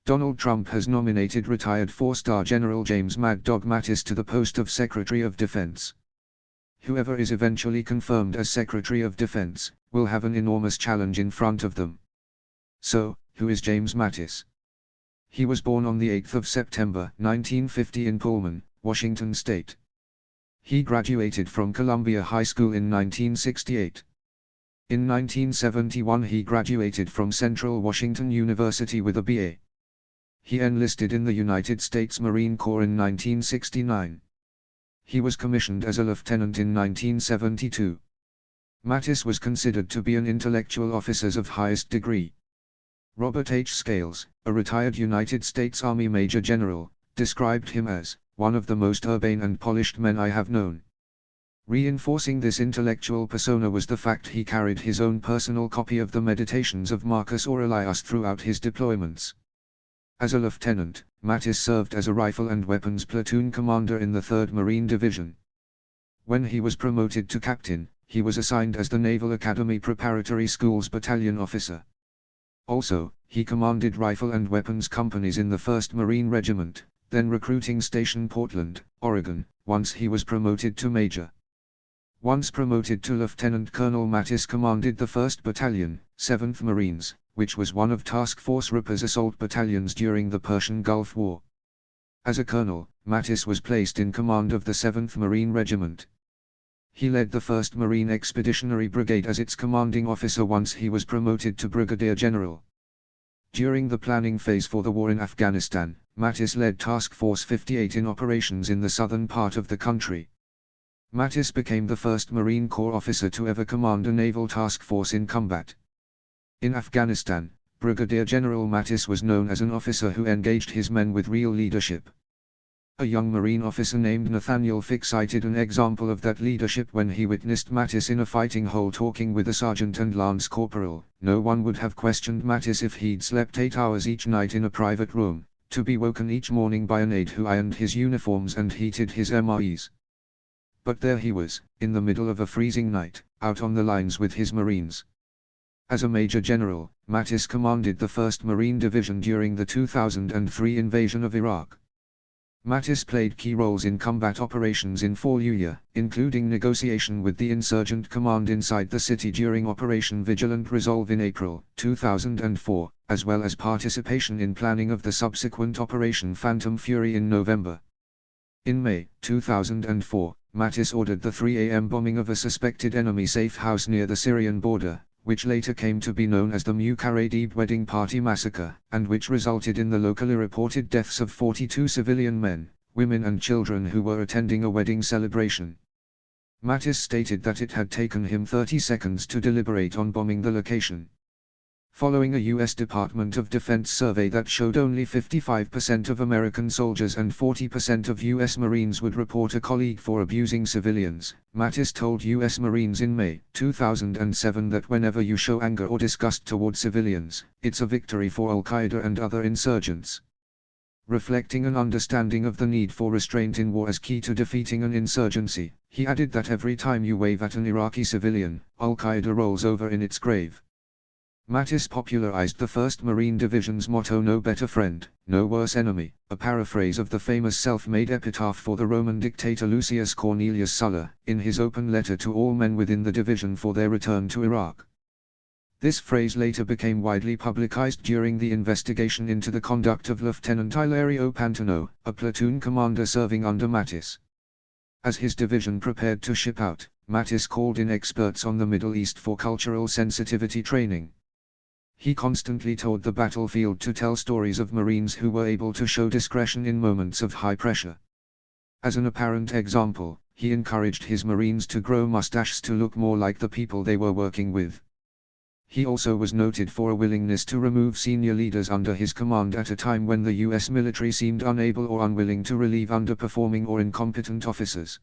Donald Trump has nominated retired four-star General James Mad Dog Mattis to the post of Secretary of Defense. Whoever is eventually confirmed as Secretary of Defense, will have an enormous challenge in front of them. So, who is James Mattis? He was born on the 8th of September 1950 in Pullman, Washington State. He graduated from Columbia High School in 1968. In 1971 he graduated from Central Washington University with a BA. He enlisted in the United States Marine Corps in 1969. He was commissioned as a lieutenant in 1972. Mattis was considered to be an intellectual officer of highest degree. Robert H. Scales, a retired United States Army Major General, described him as one of the most urbane and polished men I have known. Reinforcing this intellectual persona was the fact he carried his own personal copy of the Meditations of Marcus Aurelius throughout his deployments. As a lieutenant, Mattis served as a rifle and weapons platoon commander in the 3rd Marine Division. When he was promoted to captain, he was assigned as the Naval Academy Preparatory School's battalion officer. Also, he commanded rifle and weapons companies in the 1st Marine Regiment, then recruiting station Portland, Oregon, once he was promoted to major. Once promoted to Lieutenant Colonel, Mattis commanded the 1st Battalion, 7th Marines, which was one of Task Force Ripper's assault battalions during the Persian Gulf War. As a colonel, Mattis was placed in command of the 7th Marine Regiment. He led the 1st Marine Expeditionary Brigade as its commanding officer once he was promoted to Brigadier General. During the planning phase for the war in Afghanistan, Mattis led Task Force 58 in operations in the southern part of the country. Mattis became the first Marine Corps officer to ever command a naval task force in combat. In Afghanistan, Brigadier General Mattis was known as an officer who engaged his men with real leadership. A young Marine officer named Nathaniel Fick cited an example of that leadership when he witnessed Mattis in a fighting hole talking with a sergeant and lance corporal. No one would have questioned Mattis if he'd slept 8 hours each night in a private room, to be woken each morning by an aide who ironed his uniforms and heated his MREs. But there he was, in the middle of a freezing night, out on the lines with his Marines. As a Major General, Mattis commanded the 1st Marine Division during the 2003 invasion of Iraq. Mattis played key roles in combat operations in Fallujah, including negotiation with the insurgent command inside the city during Operation Vigilant Resolve in April 2004, as well as participation in planning of the subsequent Operation Phantom Fury in November. In May 2004, Mattis ordered the 3 a.m. bombing of a suspected enemy safe house near the Syrian border, which later came to be known as the Muqarreb Wedding Party Massacre, and which resulted in the locally reported deaths of 42 civilian men, women and children who were attending a wedding celebration. Mattis stated that it had taken him 30 seconds to deliberate on bombing the location. Following a U.S. Department of Defense survey that showed only 55% of American soldiers and 40% of U.S. Marines would report a colleague for abusing civilians, Mattis told U.S. Marines in May 2007 that whenever you show anger or disgust toward civilians, it's a victory for Al-Qaeda and other insurgents. Reflecting an understanding of the need for restraint in war as key to defeating an insurgency, he added that every time you wave at an Iraqi civilian, Al-Qaeda rolls over in its grave. Mattis popularized the 1st Marine Division's motto "No better friend, no worse enemy," a paraphrase of the famous self-made epitaph for the Roman dictator Lucius Cornelius Sulla, in his open letter to all men within the division for their return to Iraq. This phrase later became widely publicized during the investigation into the conduct of Lieutenant Ilario Pantano, a platoon commander serving under Mattis. As his division prepared to ship out, Mattis called in experts on the Middle East for cultural sensitivity training. He constantly toured the battlefield to tell stories of Marines who were able to show discretion in moments of high pressure. As an apparent example, he encouraged his Marines to grow mustaches to look more like the people they were working with. He also was noted for a willingness to remove senior leaders under his command at a time when the U.S. military seemed unable or unwilling to relieve underperforming or incompetent officers.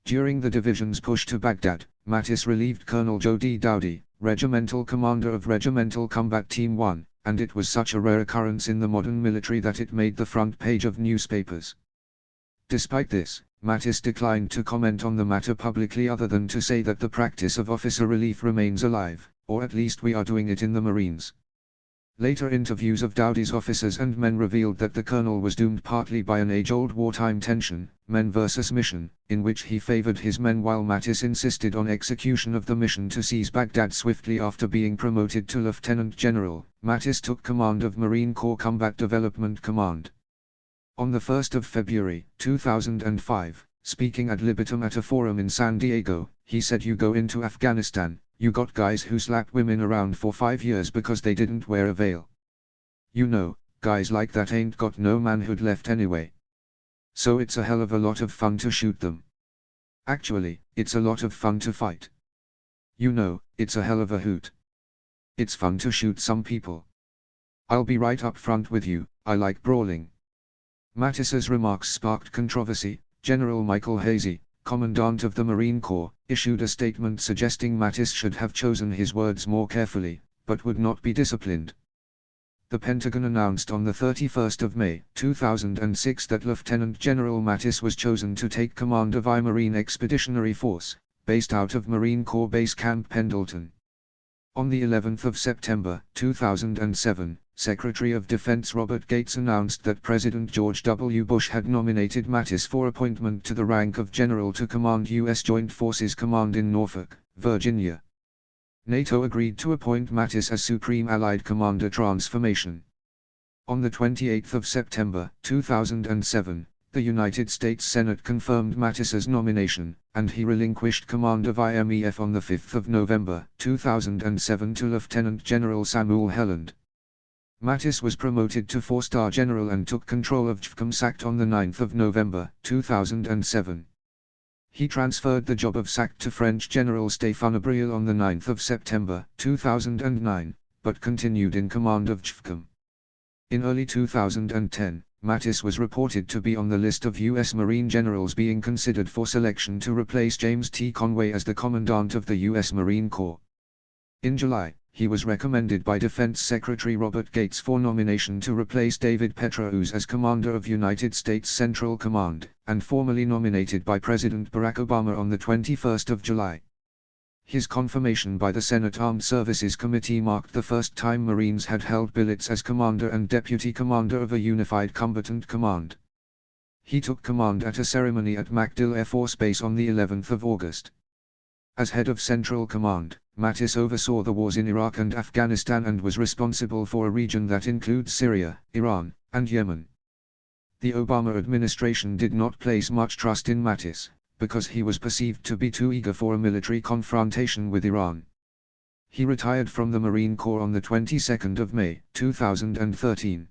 During the division's push to Baghdad, Mattis relieved Colonel Joe D. Dowdy, regimental commander of Regimental Combat Team 1, and it was such a rare occurrence in the modern military that it made the front page of newspapers. Despite this, Mattis declined to comment on the matter publicly other than to say that the practice of officer relief remains alive, or at least we are doing it in the Marines. Later interviews of Dowdy's officers and men revealed that the colonel was doomed partly by an age-old wartime tension, men versus mission, in which he favored his men while Mattis insisted on execution of the mission to seize Baghdad swiftly. After being promoted to lieutenant general, Mattis took command of Marine Corps Combat Development Command. On the 1st of February, 2005, speaking ad libitum at a forum in San Diego, he said, "You go into Afghanistan, you got guys who slap women around for 5 years because they didn't wear a veil. You know, guys like that ain't got no manhood left anyway. So it's a hell of a lot of fun to shoot them. Actually, it's a lot of fun to fight. You know, it's a hell of a hoot. It's fun to shoot some people. I'll be right up front with you, I like brawling." Mattis's remarks sparked controversy. General Michael Hazy, Commandant of the Marine Corps, issued a statement suggesting Mattis should have chosen his words more carefully, but would not be disciplined. The Pentagon announced on the 31st of May, 2006 that Lieutenant General Mattis was chosen to take command of I Marine Expeditionary Force, based out of Marine Corps Base Camp Pendleton. On the 11th of September, 2007, Secretary of Defense Robert Gates announced that President George W. Bush had nominated Mattis for appointment to the rank of general to command U.S. Joint Forces Command in Norfolk, Virginia. NATO agreed to appoint Mattis as Supreme Allied Commander Transformation. On the 28th of September, 2007, the United States Senate confirmed Mattis's nomination, and he relinquished command of IMEF on the 5th of November, 2007 to Lieutenant General Samuel Helland. Mattis was promoted to 4-star general and took control of JFCM SACT on the 9th of November, 2007. He transferred the job of SACT to French General Stéphane Abrial on the 9th of September, 2009, but continued in command of JFCM. In early 2010, Mattis was reported to be on the list of U.S. Marine generals being considered for selection to replace James T. Conway as the Commandant of the U.S. Marine Corps. In July, he was recommended by Defense Secretary Robert Gates for nomination to replace David Petraeus as Commander of United States Central Command, and formally nominated by President Barack Obama on the 21st of July. His confirmation by the Senate Armed Services Committee marked the first time Marines had held billets as Commander and Deputy Commander of a unified combatant command. He took command at a ceremony at MacDill Air Force Base on the 11th of August. As head of Central Command, Mattis oversaw the wars in Iraq and Afghanistan and was responsible for a region that includes Syria, Iran, and Yemen. The Obama administration did not place much trust in Mattis, because he was perceived to be too eager for a military confrontation with Iran. He retired from the Marine Corps on the 22nd of May, 2013.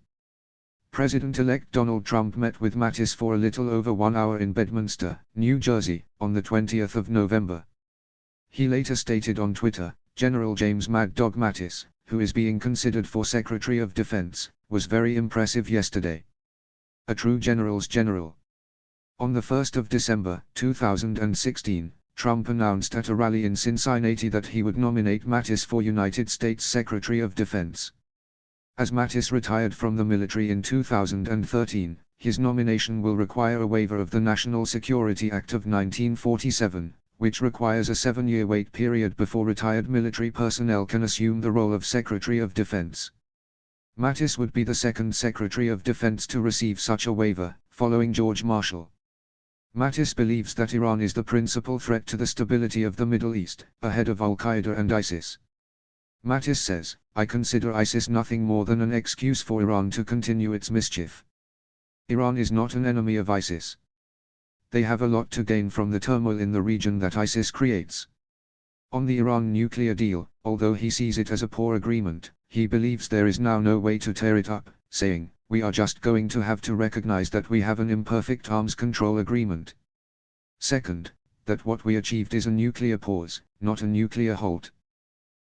President-elect Donald Trump met with Mattis for a little over 1 hour in Bedminster, New Jersey, on the 20th of November. He later stated on Twitter, "General James Mad Dog Mattis, who is being considered for Secretary of Defense, was very impressive yesterday. A true general's general." On the 1st of December, 2016, Trump announced at a rally in Cincinnati that he would nominate Mattis for United States Secretary of Defense. As Mattis retired from the military in 2013, his nomination will require a waiver of the National Security Act of 1947, which requires a 7-year wait period before retired military personnel can assume the role of Secretary of Defense. Mattis would be the second Secretary of Defense to receive such a waiver, following George Marshall. Mattis believes that Iran is the principal threat to the stability of the Middle East, ahead of Al-Qaeda and ISIS. Mattis says, "I consider ISIS nothing more than an excuse for Iran to continue its mischief. Iran is not an enemy of ISIS. They have a lot to gain from the turmoil in the region that ISIS creates." On the Iran nuclear deal, although he sees it as a poor agreement, he believes there is now no way to tear it up, saying, "We are just going to have to recognize that we have an imperfect arms control agreement. Second, that what we achieved is a nuclear pause, not a nuclear halt."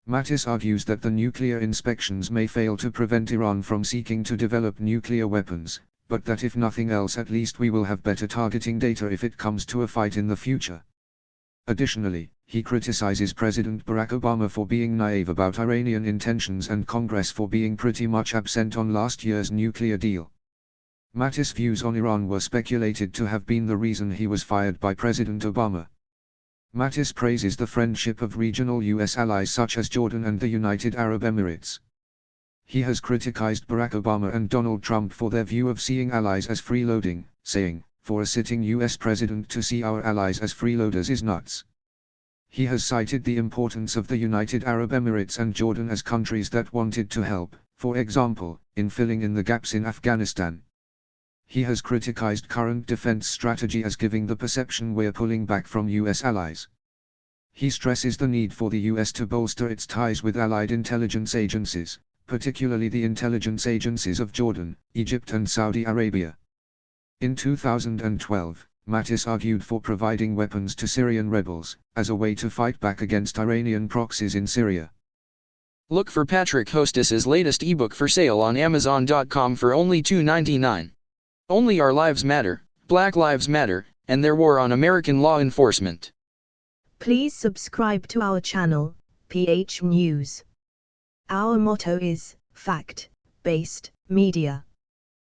Mattis argues that the nuclear inspections may fail to prevent Iran from seeking to develop nuclear weapons, but that if nothing else at least we will have better targeting data if it comes to a fight in the future. Additionally, he criticizes President Barack Obama for being naive about Iranian intentions and Congress for being pretty much absent on last year's nuclear deal. Mattis' views on Iran were speculated to have been the reason he was fired by President Obama. Mattis praises the friendship of regional U.S. allies such as Jordan and the United Arab Emirates. He has criticized Barack Obama and Donald Trump for their view of seeing allies as freeloading, saying, "For a sitting US president to see our allies as freeloaders is nuts." He has cited the importance of the United Arab Emirates and Jordan as countries that wanted to help, for example, in filling in the gaps in Afghanistan. He has criticized current defense strategy as giving the perception we're pulling back from US allies. He stresses the need for the US to bolster its ties with allied intelligence agencies, particularly the intelligence agencies of Jordan, Egypt and Saudi Arabia. In 2012, Mattis argued for providing weapons to Syrian rebels, as a way to fight back against Iranian proxies in Syria. Look for Patrick Hostess's latest ebook for sale on Amazon.com for only $2.99. Only Our Lives Matter, Black Lives Matter, and Their War on American Law Enforcement. Please subscribe to our channel, PH News. Our motto is, fact-based media.